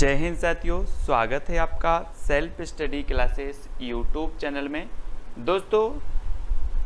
जय हिंद साथियों, स्वागत है आपका self study classes YouTube channel में। दोस्तों,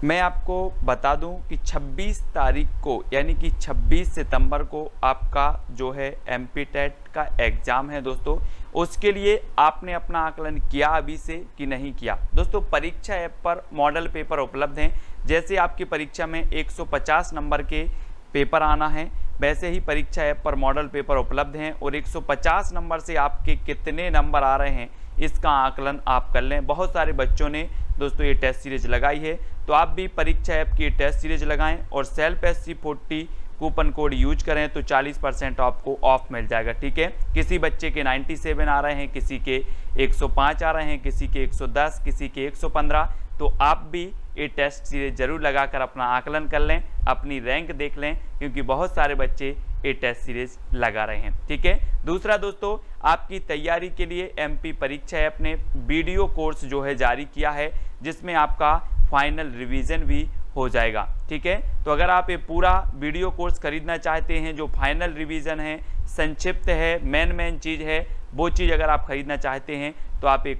मैं आपको बता दूं कि 26 तारीख को यानी कि 26 सितंबर को आपका जो है एमपी टेट का एग्ज़ाम है। दोस्तों, उसके लिए आपने अपना आकलन किया अभी से कि नहीं किया? दोस्तों, परीक्षा ऐप पर मॉडल पेपर उपलब्ध हैं। जैसे आपकी परीक्षा में 150 नंबर के पेपर आना है, वैसे ही परीक्षा ऐप पर मॉडल पेपर उपलब्ध हैं और 150 नंबर से आपके कितने नंबर आ रहे हैं इसका आकलन आप कर लें। बहुत सारे बच्चों ने दोस्तों ये टेस्ट सीरीज लगाई है, तो आप भी परीक्षा ऐप की टेस्ट सीरीज लगाएं और self SC40 coupon code use करें तो 40% आपको ऑफ मिल जाएगा। ठीक है, किसी बच्चे के 97 आ रहे हैं, किसी के 105 आ रहे हैं, किसी के 110, किसी के 115, तो आप भी ये टेस्ट सीरीज जरूर लगाकर अपना आकलन कर लें, अपनी रैंक देख लें, क्योंकि बहुत सारे बच्चे ये टेस्ट सीरीज लगा रहे हैं। ठीक है, दूसरा दोस्तों, आपकी तैयारी के लिए एमपी परीक्षा ऐप ने वीडियो कोर्स जो है जारी किया है, जिसमें आपका फाइनल रिवीजन भी हो जाएगा। ठीक है, तो अगर आप ये पूरा वीडियो कोर्स खरीदना चाहते हैं, जो फाइनल रिवीजन है, संक्षिप्त है, मेन चीज़ है, वो चीज़ अगर आप खरीदना चाहते हैं तो आप एक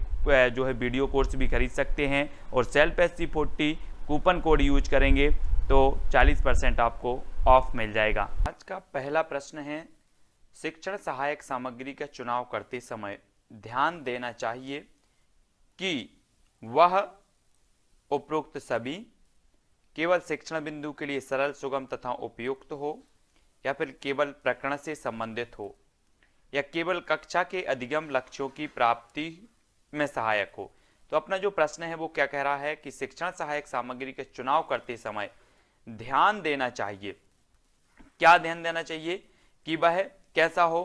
जो है वीडियो कोर्स भी खरीद सकते हैं और self SC40 coupon code use करेंगे तो 40% आपको ऑफ मिल जाएगा। आज का पहला प्रश्न है, शिक्षण सहायक सामग्री का चुनाव करते समय ध्यान देना चाहिए कि वह उपरोक्त सभी केवल शिक्षण बिंदु के लिए सरल, सुगम तथा उपयुक्त हो, या फिर केवल प्रकरण से संबंधित हो, या केवल कक्षा के अधिगम लक्ष्यों की प्राप्ति में सहायक हो। तो अपना जो प्रश्न है वो क्या कह रहा है कि शिक्षण सहायक सामग्री के चुनाव करते समय ध्यान देना चाहिए। क्या ध्यान देना चाहिए? कि वह कैसा हो,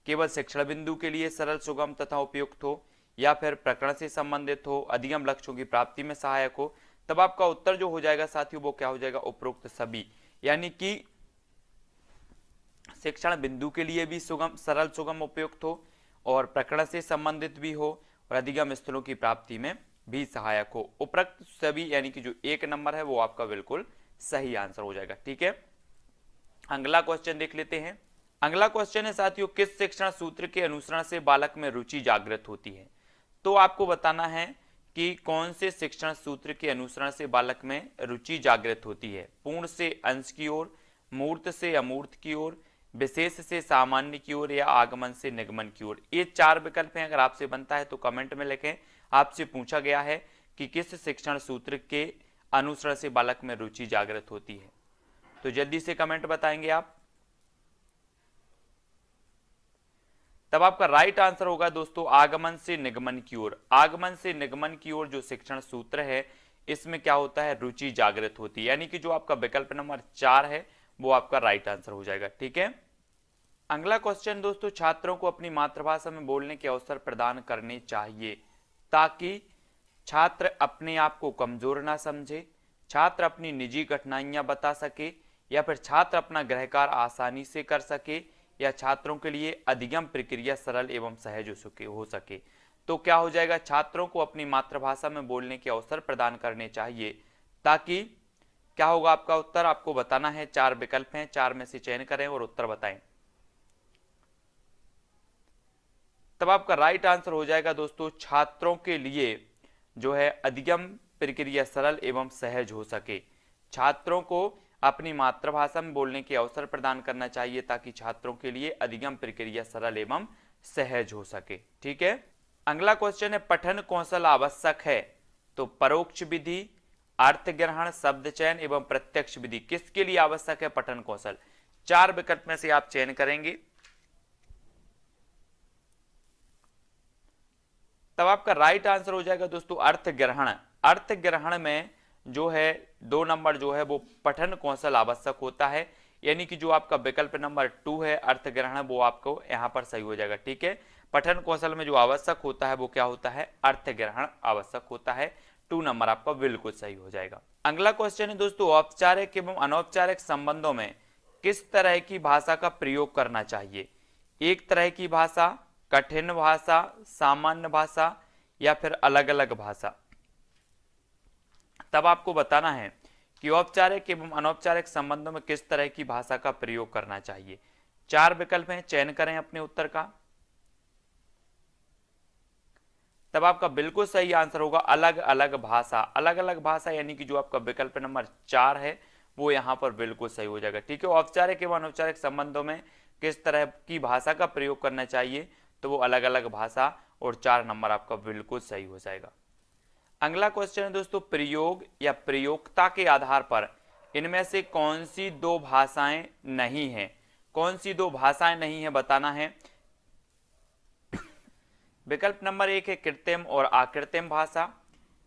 केवल शिक्षण बिंदु के लिए सरल, सुगम तथा उपयुक्त हो, या फिर प्रकरण से संबंधित हो, अधिगम लक्ष्यों की प्राप्ति में सहायक हो। तब आपका उत्तर जो हो जाएगा साथियों वो क्या हो जाएगा? उपरोक्त सभी, यानी कि शिक्षण बिंदु के लिए भी सुगम, सरल, सुगम, उपयुक्त हो, और प्रकरण से संबंधित भी हो, और अधिगम स्थलों की प्राप्ति में भी सहायक हो। उपरोक्त सभी यानी कि जो एक नंबर है वो आपका बिल्कुल सही आंसर हो जाएगा। ठीक है, अगला क्वेश्चन देख लेते हैं। अगला क्वेश्चन है साथियों, किस शिक्षण सूत्र के अनुसरण से बालक में रुचि जागृत होती है? तो आपको बताना है कि कौन से शिक्षण सूत्र के अनुसरण से बालक में रुचि जागृत होती है। पूर्ण से अंश की ओर, मूर्त से अमूर्त की ओर, विशेष से सामान्य की ओर, या आगमन से निगमन की ओर। ये चार विकल्प हैं। अगर आपसे बनता है तो कमेंट में लिखें। आपसे पूछा गया है कि किस शिक्षण सूत्र के अनुसरण से बालक में रुचि जागृत होती है, तो जल्दी से कमेंट बताएंगे आप। तब आपका राइट आंसर होगा दोस्तों आगमन से निगमन की ओर। आगमन से निगमन की ओर जो शिक्षण सूत्र है, इसमें क्या होता है? रुचि जागृत होती है, यानी कि जो आपका विकल्प नंबर 4 है वो आपका राइट आंसर हो जाएगा। ठीक है, अगला क्वेश्चन दोस्तों, छात्रों को अपनी मातृभाषा में बोलने के अवसर प्रदान करने चाहिए ताकि छात्र अपने आप को कमजोर ना समझे, छात्र अपनी निजी कठिनाइयां बता सके, या फिर छात्र अपना गृह कार्य आसानी से कर सके, या छात्रों के लिए अधिगम प्रक्रिया सरल एवं सहज हो सके। तो क्या हो जाएगा? छात्रों को अपनी मातृभाषा में बोलने के अवसर प्रदान करने चाहिए ताकि क्या होगा? आपका उत्तर आपको बताना है। चार विकल्प हैं, चार में से चयन करें और उत्तर बताएं। तब आपका राइट आंसर हो जाएगा दोस्तों छात्रों के लिए जो है अधिगम प्रक्रिया सरल एवं सहज हो सके। छात्रों को अपनी मातृभाषा में बोलने के अवसर प्रदान करना चाहिए ताकि छात्रों के लिए अधिगम प्रक्रिया सरल एवं सहज हो सके। ठीक है, अगला क्वेश्चन है, पठन कौशल आवश्यक है तो परोक्ष विधि, अर्थ ग्रहण, शब्द चयन एवं प्रत्यक्ष विधि किसके लिए आवश्यक है पठन कौशल? चार विकल्प में से आप चयन करेंगे। तब आपका राइट आंसर हो जाएगा दोस्तों अर्थ ग्रहण। अर्थ ग्रहण में जो है 2 नंबर जो है वो पठन कौशल आवश्यक होता है, यानी कि जो आपका विकल्प नंबर 2 है अर्थ ग्रहण, वो आपको यहां पर सही हो जाएगा। ठीक है, पठन कौशल में जो आवश्यक होता है वो क्या होता है? अर्थ ग्रहण आवश्यक होता है। 2 नंबर आपका बिल्कुल सही हो जाएगा। अगला क्वेश्चन है दोस्तों, औपचारिक एवं अनौपचारिक संबंधों में किस तरह की भाषा का प्रयोग करना चाहिए? एक तरह की भाषा, कठिन भाषा, सामान्य भाषा, या फिर अलग अलग भाषा। तब आपको बताना है कि औपचारिक एवं अनौपचारिक संबंधों में किस तरह की भाषा का प्रयोग करना चाहिए। चार विकल्प हैं, चयन करें अपने उत्तर का। तब आपका बिल्कुल सही आंसर होगा अलग अलग भाषा। अलग अलग भाषा यानी कि जो आपका विकल्प नंबर 4 है वो यहाँ पर बिल्कुल सही हो जाएगा। ठीक है, औपचारिक एवं अनौपचारिक संबंधों में किस तरह की भाषा का प्रयोग करना चाहिए, तो वो अलग अलग भाषा, और 4 नंबर आपका बिल्कुल सही हो जाएगा। अगला क्वेश्चन है दोस्तों, प्रयोग या प्रयोक्ता के आधार पर इनमें से कौन सी दो भाषाएं नहीं है। कौन सी दो भाषाएं नहीं है बताना है। विकल्प नंबर 1 है कृत्रिम और अकृत्रिम भाषा,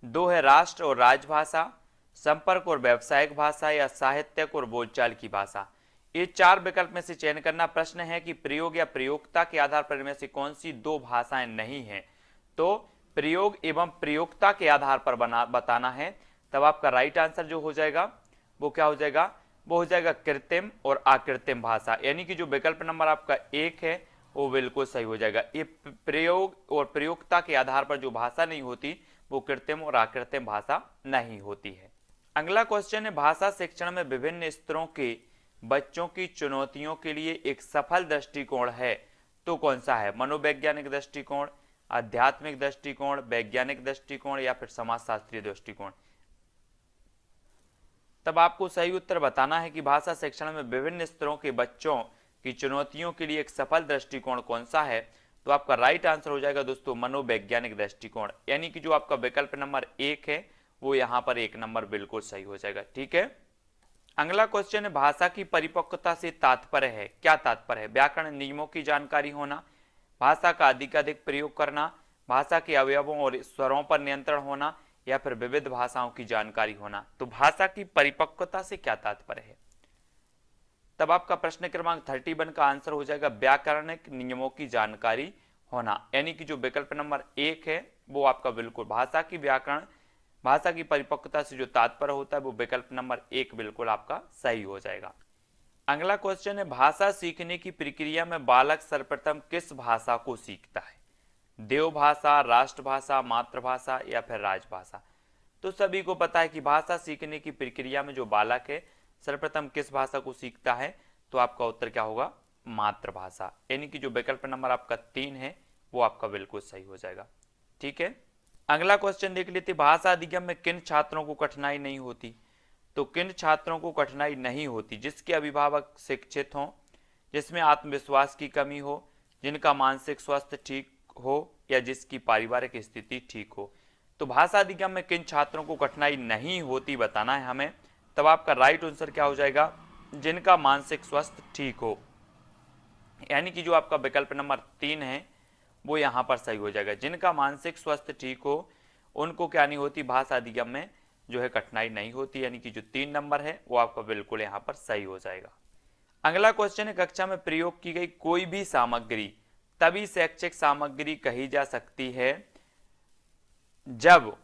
2 है राष्ट्र और राजभाषा, संपर्क और व्यावसायिक भाषा, या साहित्यक और बोलचाल की भाषा। ये 4 विकल्प में से चयन करना। प्रश्न है कि प्रयोग या प्रयोक्ता के आधार पर इनमें से कौन सी दो भाषाएं नहीं है। तो प्रयोग एवं प्रयोक्ता के आधार पर बताना है। तब आपका राइट आंसर जो हो जाएगा वो क्या हो जाएगा, वो हो जाएगा कृत्रिम और अकृत्रिम भाषा, यानी कि जो विकल्प नंबर आपका 1 है वो बिल्कुल सही हो जाएगा। ये प्रयोग और प्रयोक्ता के आधार पर जो भाषा नहीं होती वो कृत्रिम और अकृत्रिम भाषा नहीं होती है। अगला क्वेश्चन है, भाषा शिक्षण में विभिन्न स्तरों के बच्चों की चुनौतियों के लिए एक सफल दृष्टिकोण है तो कौन सा है। मनोवैज्ञानिक दृष्टिकोण, आध्यात्मिक दृष्टिकोण, वैज्ञानिक दृष्टिकोण, या फिर समाजशास्त्रीय दृष्टिकोण। तब आपको सही उत्तर बताना है कि भाषा शिक्षण में विभिन्न स्तरों के बच्चों की चुनौतियों के लिए एक सफल दृष्टिकोण कौन सा है। तो आपका राइट आंसर हो जाएगा दोस्तों मनोवैज्ञानिक दृष्टिकोण, यानी कि जो आपका विकल्प नंबर 1 है वो यहाँ पर 1 नंबर बिल्कुल सही हो जाएगा। ठीक है, अगला क्वेश्चन है, भाषा की परिपक्वता से तात्पर्य है। क्या तात्पर्य है। व्याकरण नियमों की जानकारी होना, भाषा का अधिकाधिक प्रयोग करना, भाषा के अवयवों और स्वरों पर नियंत्रण होना, या फिर विविध भाषाओं की जानकारी होना। तो भाषा की परिपक्वता से क्या तात्पर्य है। तब आपका प्रश्न क्रमांक 31 का आंसर हो जाएगा व्याकरणिक नियमों की जानकारी होना, यानी कि जो विकल्प नंबर 1 है वो आपका बिल्कुल भाषा की परिपक्वता से जो तात्पर्य होता है वो विकल्प नंबर 1 बिल्कुल आपका सही हो जाएगा। अगला क्वेश्चन है, भाषा सीखने की प्रक्रिया में बालक सर्वप्रथम किस भाषा को सीखता है। देवभाषा, राष्ट्रभाषा, मातृभाषा, या फिर राजभाषा। तो सभी को पता है कि भाषा सीखने की प्रक्रिया में जो बालक है सर्वप्रथम किस भाषा को सीखता है। तो आपका उत्तर क्या होगा, मातृभाषा, यानी कि जो विकल्प नंबर आपका 3 है वो आपका बिल्कुल सही हो जाएगा। ठीक है, अगला क्वेश्चन देख लेते, भाषा अधिगम में किन छात्रों को कठिनाई नहीं होती। तो किन छात्रों को कठिनाई नहीं होती, जिसके अभिभावक शिक्षित हों, जिसमें आत्मविश्वास की कमी हो, जिनका मानसिक स्वास्थ्य ठीक हो, या जिसकी पारिवारिक स्थिति ठीक हो। तो भाषा अधिगम में किन छात्रों को कठिनाई नहीं होती बताना है हमें। तब आपका राइट आंसर क्या हो जाएगा, जिनका मानसिक स्वास्थ्य ठीक हो, यानी कि जो आपका विकल्प नंबर 3 है वो यहाँ पर सही हो जाएगा। जिनका मानसिक स्वास्थ्य ठीक हो उनको क्या नहीं होती, भाषा अधिगम में जो है कठिनाई नहीं होती, यानी कि जो 3 नंबर है वो आपका बिल्कुल यहाँ पर सही हो जाएगा। अगला क्वेश्चन है, कक्षा में प्रयोग की गई कोई भी सामग्री तभी शैक्षिक सामग्री कही जा सकती है जब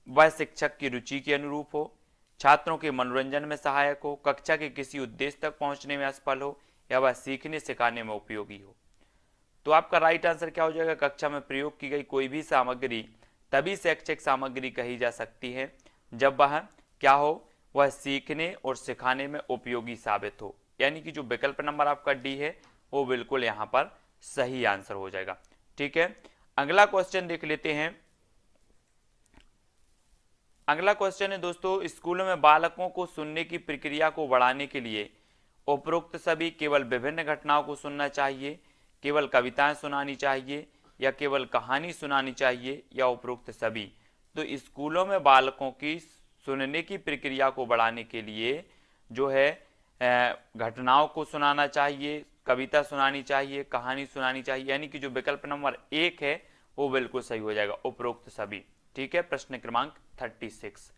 वह शिक्षक की रुचि के अनुरूप हो, छात्रों के मनोरंजन में सहायक हो, कक्षा के किसी उद्देश्य तक पहुंचने में असफल हो, या वह सीखने सिखाने में उपयोगी हो। तो आपका राइट आंसर क्या हो जाएगा, कक्षा में प्रयोग की गई कोई भी सामग्री तभी शैक्षिक सामग्री कही जा सकती है जब वह क्या हो, वह सीखने और सिखाने में उपयोगी साबित हो, यानी कि जो विकल्प नंबर आपका डी है वो बिल्कुल यहाँ पर सही आंसर हो जाएगा। ठीक है, अगला क्वेश्चन देख लेते हैं। अगला क्वेश्चन है दोस्तों, स्कूलों में बालकों को सुनने की प्रक्रिया को बढ़ाने के लिए उपरोक्त सभी केवल विभिन्न घटनाओं को सुनना चाहिए, केवल कविताएं सुनानी चाहिए, या केवल कहानी सुनानी चाहिए, या उपरोक्त सभी। तो स्कूलों में बालकों की सुनने की प्रक्रिया को बढ़ाने के लिए जो है घटनाओं को सुनाना चाहिए, कविता सुनानी चाहिए, कहानी सुनानी चाहिए, यानी कि जो विकल्प नंबर 1 है वो बिल्कुल सही हो जाएगा, उपरोक्त सभी। ठीक है, प्रश्न क्रमांक 36।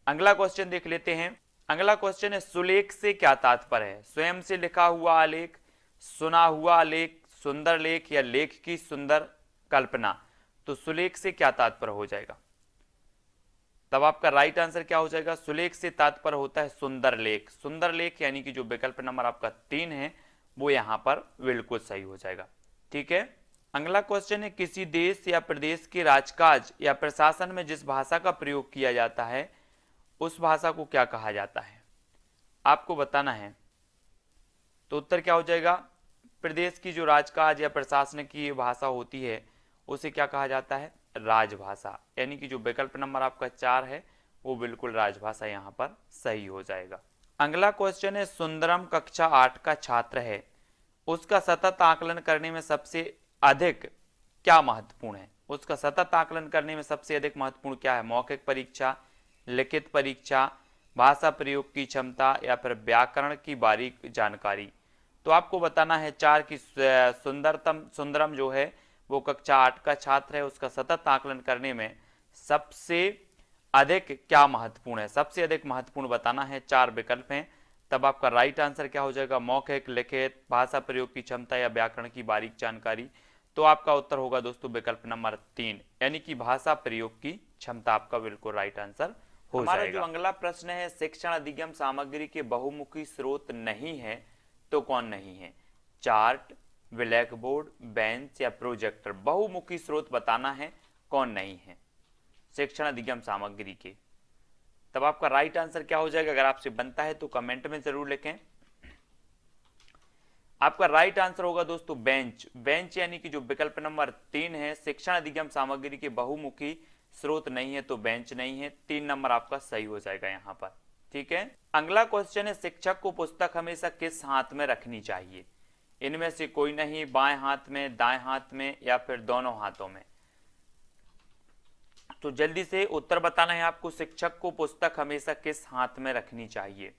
अगला क्वेश्चन देख लेते हैं। अगला क्वेश्चन है, सुलेख से क्या तात्पर्य है। स्वयं से लिखा हुआ आलेख, सुना हुआ आलेख, सुंदर लेख, या लेख की सुंदर कल्पना। तो सुलेख से क्या तात्पर्य हो जाएगा। तब आपका राइट आंसर क्या हो जाएगा, सुलेख से तात्पर्य होता है सुंदर लेख। सुंदर लेख यानी कि जो विकल्प नंबर आपका 3 है वो यहां पर बिल्कुल सही हो जाएगा। ठीक है, अगला क्वेश्चन है, किसी देश या प्रदेश के राजकाज या प्रशासन में जिस भाषा का प्रयोग किया जाता है उस भाषा को क्या कहा जाता है, आपको बताना है। तो उत्तर क्या हो जाएगा, प्रदेश की जो राजकाज या प्रशासन की भाषा होती है उसे क्या कहा जाता है, राजभाषा, यानी कि जो विकल्प नंबर आपका 4 है वो बिल्कुल राजभाषा यहाँ पर सही हो जाएगा। अगला क्वेश्चन है, सुंदरम कक्षा 8 का छात्र है, उसका सतत आकलन करने में सबसे अधिक क्या महत्वपूर्ण है? उसका सतत आकलन करने में सबसे अधिक महत्वपूर्ण क्या है? मौखिक परीक्षा, लिखित परीक्षा, भाषा प्रयोग की क्षमता या फिर व्याकरण की बारीक जानकारी। तो आपको बताना है 4 की सुंदरम जो है वो कक्षा 8 का छात्र है, उसका सतत आकलन करने में सबसे अधिक क्या महत्वपूर्ण है? सबसे अधिक महत्वपूर्ण बताना है, 4 विकल्प हैं, तब आपका राइट आंसर क्या हो जाएगा? मौखिक, लिखित, भाषा प्रयोग की क्षमता या व्याकरण की बारीक जानकारी। तो आपका उत्तर होगा दोस्तों विकल्प नंबर 3, यानी कि भाषा प्रयोग की क्षमता आपका बिल्कुल राइट आंसर हो जाएगा। हमारा जो अगला प्रश्न है, शिक्षण अधिगम सामग्री के बहुमुखी स्रोत नहीं है तो कौन नहीं है? चार्ट, ब्लैक बोर्ड, बेंच या प्रोजेक्टर। बहुमुखी स्रोत बताना है, कौन नहीं है शिक्षण अधिगम सामग्री के। तब आपका राइट आंसर क्या हो जाएगा? अगर आपसे बनता है तो कमेंट में जरूर लिखें। आपका राइट आंसर होगा दोस्तों बेंच। बेंच यानी कि जो विकल्प नंबर 3 है, शिक्षण अधिगम सामग्री के बहुमुखी स्रोत नहीं है तो बेंच नहीं है। 3 नंबर आपका सही हो जाएगा यहाँ पर। ठीक है, अगला क्वेश्चन है, शिक्षक को पुस्तक हमेशा किस हाथ में रखनी चाहिए? इनमें से कोई नहीं, बाएं हाथ में, दाएं हाथ में या फिर दोनों हाथों में। तो जल्दी से उत्तर बताना है आपको, शिक्षक को पुस्तक हमेशा किस हाथ में रखनी चाहिए?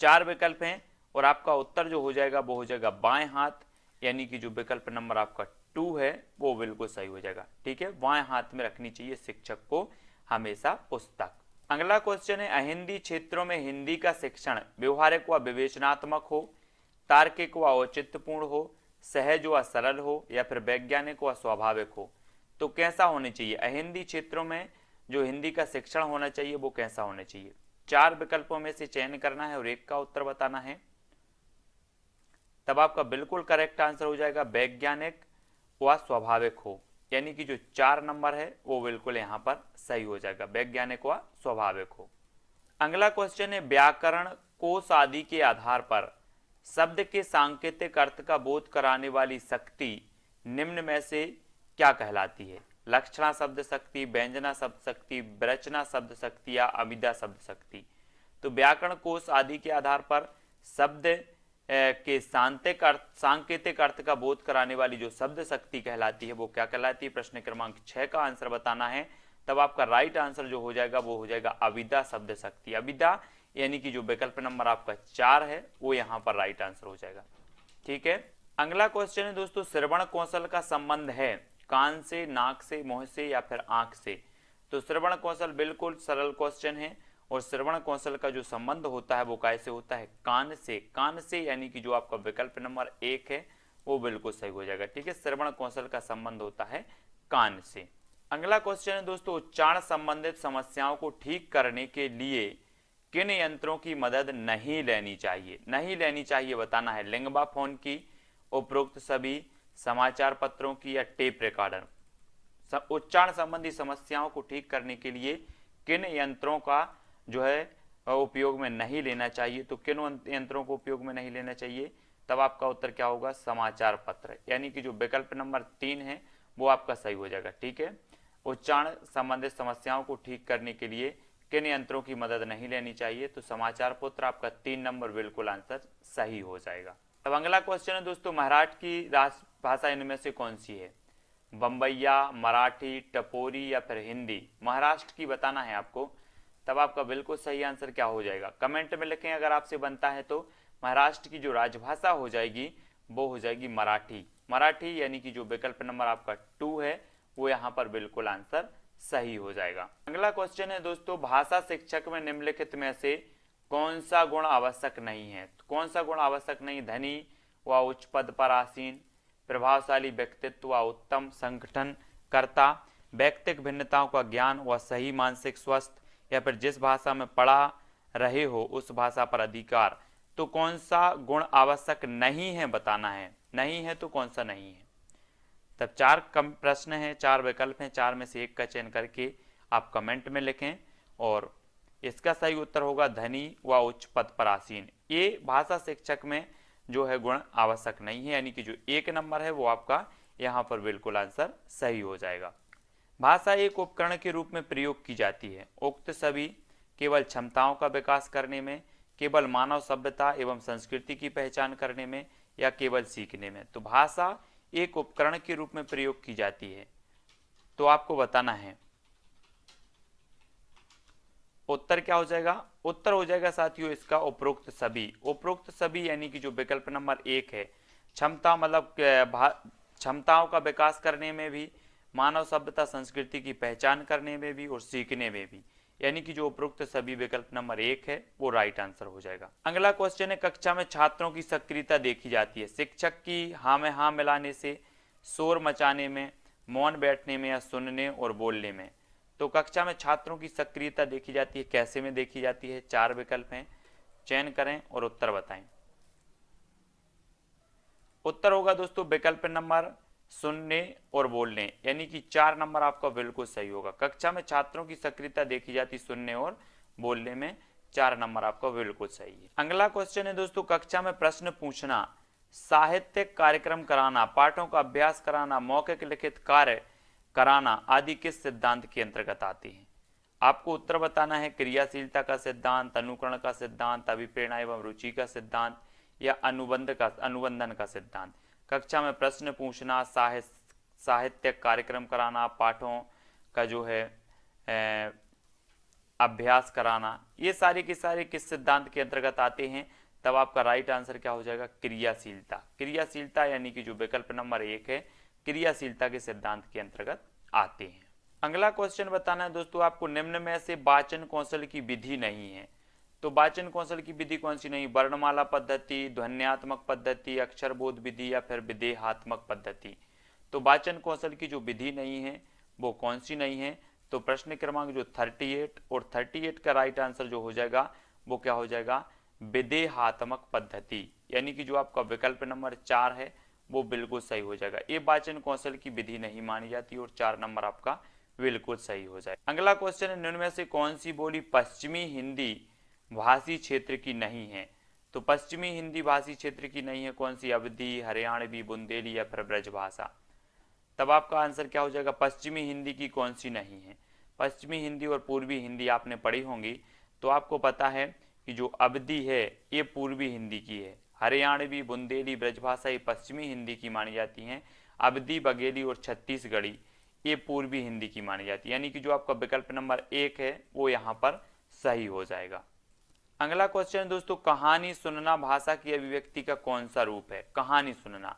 4 विकल्प हैं और आपका उत्तर जो हो जाएगा वो हो जाएगा बाएं हाथ, यानी कि जो विकल्प नंबर आपका 2 है वो बिल्कुल सही हो जाएगा। ठीक है, बाएं हाथ में रखनी चाहिए शिक्षक को हमेशा पुस्तक। अगला क्वेश्चन है, अहिंदी क्षेत्रों में हिंदी का शिक्षण व्यवहारिक व विवेचनात्मक हो, तार्किक व औचित्यपूर्ण हो, सहज व सरल हो या फिर वैज्ञानिक व स्वाभाविक हो। तो कैसा होना चाहिए? अहिंदी क्षेत्रों में जो हिंदी का शिक्षण होना चाहिए वो कैसा होना चाहिए? 4 विकल्पों में से चयन करना है और एक का उत्तर बताना है। तब आपका बिल्कुल करेक्ट आंसर हो जाएगा वैज्ञानिक व स्वाभाविक हो, यानी कि जो 4 नंबर है वो बिल्कुल यहाँ पर सही हो जाएगा, वैज्ञानिक व स्वाभाविक हो। अगला क्वेश्चन है, व्याकरण कोश आदि के आधार पर शब्द के सांकेतिक अर्थ का बोध कराने वाली शक्ति निम्न में से क्या कहलाती है? लक्षणा शब्द शक्ति, व्यंजना शब्द शक्ति, विरचना शब्द शक्ति या अभिधा शब्द शक्ति। तो व्याकरण कोश आदि के आधार पर शब्द के सांकेतिक अर्थ का बोध कराने वाली जो शब्द शक्ति कहलाती है वो क्या कहलाती है? प्रश्न क्रमांक 6 का आंसर बताना है। तब आपका राइट आंसर जो हो जाएगा वो हो जाएगा अभिधा शब्द शक्ति। अभिधा यानी कि जो विकल्प नंबर आपका 4 है वो यहाँ पर राइट आंसर हो जाएगा। ठीक है, अगला क्वेश्चन है दोस्तों, श्रवण कौशल का संबंध है कान से, नाक से, मुंह से या फिर आंख से। तो श्रवण कौशल बिल्कुल सरल क्वेश्चन है और श्रवण कौशल का जो संबंध होता है वो कैसे होता है? कान से। कान से यानी कि जो आपका विकल्प नंबर 1 है वो बिल्कुल सही हो जाएगा। ठीक है, श्रवण कौशल का संबंध होता है कान से। अगला क्वेश्चन है दोस्तों, उच्चारण संबंधित समस्याओं को ठीक करने के लिए किन यंत्रों की मदद नहीं लेनी चाहिए? नहीं लेनी चाहिए बताना है, लिंगबा फोन की, उपरोक्त सभी, समाचार पत्रों की या टेप रिकॉर्डर। उच्चारण संबंधी समस्याओं को ठीक करने के लिए किन यंत्रों का जो है उपयोग में नहीं लेना चाहिए? तो किन यंत्रों को उपयोग में नहीं लेना चाहिए? तब आपका उत्तर क्या होगा? समाचार पत्र, यानी कि जो विकल्प नंबर 3 है वो आपका सही हो जाएगा। ठीक है, उच्चारण संबंधित समस्याओं को ठीक करने के लिए किन यंत्रों की मदद नहीं लेनी चाहिए? तो समाचार पत्र आपका 3 नंबर बिल्कुल आंसर सही हो जाएगा। अब अगला क्वेश्चन है दोस्तों, महाराष्ट्र की राजभाषा इनमें से कौन सी है? बम्बैया, मराठी, टपोरी या फिर हिंदी। महाराष्ट्र की बताना है आपको। तब आपका बिल्कुल सही आंसर क्या हो जाएगा? कमेंट में लिखें अगर आपसे बनता है तो। महाराष्ट्र की जो राजभाषा हो जाएगी वो हो जाएगी मराठी। मराठी यानी कि जो विकल्प नंबर आपका 2 है वो यहाँ पर बिल्कुल आंसर सही हो जाएगा। अगला क्वेश्चन है दोस्तों, भाषा शिक्षक में निम्नलिखित में से कौन सा गुण आवश्यक नहीं है? तो कौन सा गुण आवश्यक नहीं? धनी व उच्च पद पर आसीन, प्रभावशाली व्यक्तित्व व उत्तम संगठनकर्ता, व्यक्तिक भिन्नताओं का ज्ञान व सही मानसिक स्वस्थ, या फिर जिस भाषा में पढ़ा रहे हो उस भाषा पर अधिकार। तो कौन सा गुण आवश्यक नहीं है बताना है। नहीं है तो कौन सा नहीं है? तब 4 कम प्रश्न हैं, 4 विकल्प हैं, 4 में से एक का चयन करके आप कमेंट में लिखें और इसका सही उत्तर होगा धनी व उच्च पद पर आसीन। ये भाषा शिक्षक में जो है गुण आवश्यक नहीं है, यानी कि जो 1 नंबर है वो आपका यहाँ पर बिल्कुल आंसर सही हो जाएगा। भाषा एक उपकरण के रूप में प्रयोग की जाती है। उक्त सभी केवल क्षमताओं का विकास करने में, केवल मानव सभ्यता एवं संस्कृति की पहचान करने में, या केवल सीखने में। तो भाषा एक उपकरण के रूप में प्रयोग की जाती है, तो आपको बताना है उत्तर क्या हो जाएगा। उत्तर हो जाएगा साथियों इसका उपरोक्त सभी। उपरोक्त सभी यानी कि जो विकल्प नंबर 1 है, क्षमता मतलब क्षमताओं का विकास करने में भी, मानव सभ्यता संस्कृति की पहचान करने में भी और सीखने में भी, यानी कि जो उपरोक्त सभी विकल्प नंबर 1 है वो राइट आंसर हो जाएगा। अगला क्वेश्चन है, कक्षा में छात्रों की सक्रियता देखी जाती है शिक्षक की हाँ में हाँ मिलाने से, शोर मचाने में, मौन बैठने में, या सुनने और बोलने में। तो कक्षा में छात्रों की सक्रियता देखी जाती है कैसे में देखी जाती है। 4 विकल्प हैं, चयन करें और उत्तर बताएं। उत्तर होगा दोस्तों विकल्प नंबर सुनने और बोलने, यानी कि 4 नंबर आपका बिल्कुल सही होगा। कक्षा में छात्रों की सक्रियता देखी जाती सुनने और बोलने में, 4 नंबर आपका बिल्कुल सही है। अगला क्वेश्चन है दोस्तों, कक्षा में प्रश्न पूछना, साहित्यिक कार्यक्रम कराना, पाठों का अभ्यास कराना, मौखिक लिखित कार्य कराना आदि किस सिद्धांत के अंतर्गत आते हैं। आपको उत्तर बताना है क्रियाशीलता का सिद्धांत, अनुकरण का सिद्धांत, अभिप्रेरणा एवं रुचि का सिद्धांत, या अनुबंधन का सिद्धांत। कक्षा में प्रश्न पूछना, साहित्यिक कार्यक्रम कराना, पाठों का जो है अभ्यास कराना, ये सारे के सारे किस सिद्धांत के अंतर्गत आते हैं। तब आपका राइट आंसर क्या हो जाएगा, क्रियाशीलता। क्रियाशीलता यानी कि जो विकल्प नंबर 1 है, क्रियाशीलता के सिद्धांत के अंतर्गत आते हैं। अगला क्वेश्चन बताना है दोस्तों आपको, निम्न में से वाचन कौशल की विधि नहीं है। तो वाचन कौशल की विधि कौन सी नहीं, वर्णमाला पद्धति, ध्वन्यात्मक पद्धति, अक्षरबोध विधि, या फिर विदेहात्मक पद्धति। तो वाचन कौशल की जो विधि नहीं है वो कौन सी नहीं है। तो प्रश्न क्रमांक जो 38 और 38 का राइट आंसर जो हो जाएगा वो क्या हो जाएगा, विदेहात्मक पद्धति, यानी कि जो आपका विकल्प नंबर 4 है वो बिल्कुल सही हो जाएगा। ये वाचन कौशल की विधि नहीं मानी जाती और 4 नंबर आपका बिल्कुल सही हो जाए। अगला क्वेश्चन है, निम्न में से कौन सी बोली पश्चिमी हिंदी भाषी क्षेत्र की नहीं है। तो पश्चिमी हिंदी भाषी क्षेत्र की नहीं है कौन सी, अवधी, हरियाणवी, बुंदेली, या फिर ब्रजभाषा। तब आपका आंसर क्या हो जाएगा, पश्चिमी हिंदी की कौन सी नहीं है। पश्चिमी हिंदी और पूर्वी हिंदी आपने पढ़ी होंगी, तो आपको पता है कि जो अवधी है ये पूर्वी हिंदी की है, हरियाणवी, बुंदेली, ब्रजभाषा ये पश्चिमी हिंदी की मानी जाती हैं, अवधी, बघेली और छत्तीसगढ़ी ये पूर्वी हिंदी की मानी जाती है, यानी कि जो आपका विकल्प नंबर 1 है वो यहाँ पर सही हो जाएगा। अगला क्वेश्चन दोस्तों, कहानी सुनना भाषा की अभिव्यक्ति का कौन सा रूप है। कहानी सुनना,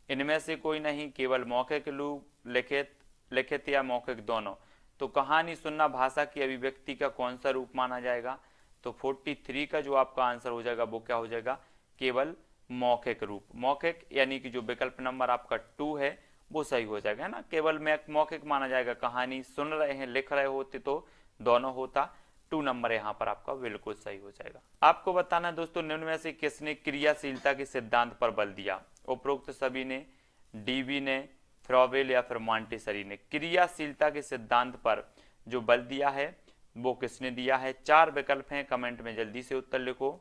इनमें से कोई नहीं, केवल मौखिक रूप, लिखित या मौखिक दोनों। तो कहानी सुनना भाषा की अभिव्यक्ति का कौन सा रूप माना जाएगा। तो 43 का जो आपका आंसर हो जाएगा वो क्या हो जाएगा, केवल मौखिक रूप। मौखिक यानी कि जो विकल्प नंबर आपका 2 है वो सही हो जाएगा, है ना। केवल मौखिक माना जाएगा, कहानी सुन रहे हैं लिख रहे होते तो दोनों होता। 2 नंबर यहाँ पर आपका बिल्कुल सही हो जाएगा। आपको बताना है दोस्तों, निम्न में से किसने क्रियाशीलता के सिद्धांत पर बल दिया। उपरोक्त सभी ने, डीबी ने, फ्रॉवेल, या फिर मॉन्टेसरी ने। क्रियाशीलता के सिद्धांत पर जो बल दिया है वो किसने दिया है। 4 विकल्प हैं, कमेंट में जल्दी से उत्तर लिखो।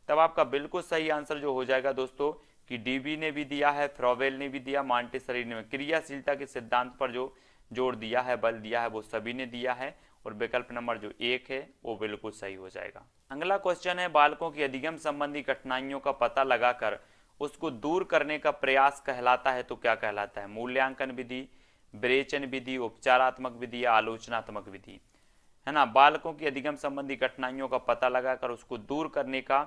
तब आपका बिल्कुल सही आंसर जो हो जाएगा दोस्तों कि डीबी ने भी दिया है, फ्रॉवेल ने भी दिया, मॉन्टेसरी ने। क्रियाशीलता के सिद्धांत पर जो जोर दिया है, बल दिया है, वो सभी ने दिया है, और विकल्प नंबर जो 1 है वो बिल्कुल सही हो जाएगा। अगला क्वेश्चन है, बालकों की अधिगम संबंधी कठिनाइयों का पता लगाकर उसको दूर करने का प्रयास कहलाता है तो क्या कहलाता है। मूल्यांकन विधि, विरेचन विधि, उपचारात्मक विधि, या आलोचनात्मक विधि, है ना। बालकों की अधिगम संबंधी कठिनाइयों का पता लगाकर उसको दूर करने का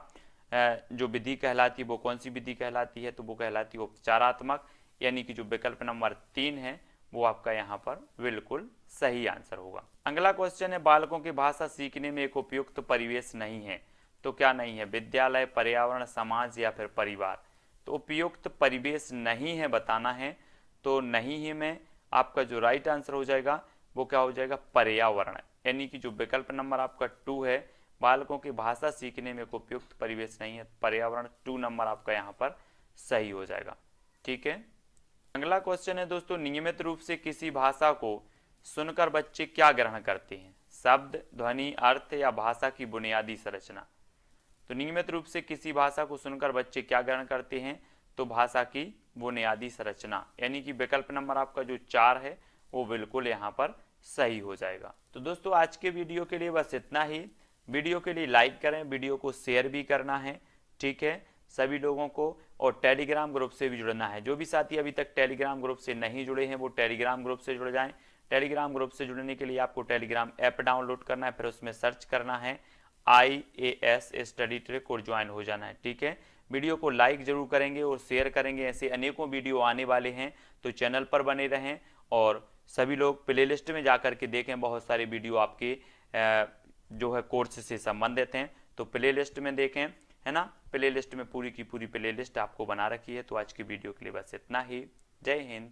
जो विधि कहलाती है वो कौन सी विधि कहलाती है। तो वो कहलाती है उपचारात्मक, यानी कि जो विकल्प नंबर 3 है वो आपका यहाँ पर बिल्कुल सही आंसर होगा। अगला क्वेश्चन है, बालकों की भाषा सीखने में एक उपयुक्त परिवेश नहीं है तो क्या नहीं है। विद्यालय, पर्यावरण, समाज, या फिर परिवार। तो उपयुक्त परिवेश नहीं है बताना है, तो नहीं ही में आपका जो राइट आंसर हो जाएगा वो क्या हो जाएगा, पर्यावरण, यानी कि जो विकल्प नंबर आपका 2 है, बालकों की भाषा सीखने में एक उपयुक्त परिवेश नहीं है, पर्यावरण। 2 नंबर आपका यहाँ पर सही हो जाएगा। ठीक है। अगला क्वेश्चन है दोस्तों, नियमित रूप से किसी भाषा को सुनकर बच्चे क्या ग्रहण करते हैं। शब्द, ध्वनि, अर्थ, या भाषा की बुनियादी संरचना। तो नियमित रूप से किसी भाषा को सुनकर बच्चे क्या ग्रहण करते हैं। तो भाषा की बुनियादी संरचना, यानी कि विकल्प नंबर आपका जो 4 है वो बिल्कुल यहाँ पर सही हो जाएगा। तो दोस्तों आज के वीडियो के लिए बस इतना ही। वीडियो के लिए लाइक करें, वीडियो को शेयर भी करना है, ठीक है, सभी लोगों को। और टेलीग्राम ग्रुप से भी जुड़ना है। जो भी साथी अभी तक टेलीग्राम ग्रुप से नहीं जुड़े हैं वो टेलीग्राम ग्रुप से जुड़ जाएं। टेलीग्राम ग्रुप से जुड़ने के लिए आपको टेलीग्राम ऐप डाउनलोड करना है, फिर उसमें सर्च करना है IAS स्टडी ट्रैक और ज्वाइन हो जाना है, ठीक है। वीडियो को लाइक जरूर करेंगे और शेयर करेंगे। ऐसे अनेकों वीडियो आने वाले हैं, तो चैनल पर बने रहें और सभी लोग प्लेलिस्ट में जाकर के देखें। बहुत सारे वीडियो आपके जो है कोर्स से संबंधित हैं, तो प्लेलिस्ट में देखें, है ना। प्लेलिस्ट में पूरी की पूरी प्लेलिस्ट आपको बना रखी है। तो आज की वीडियो के लिए बस इतना ही। जय हिंद।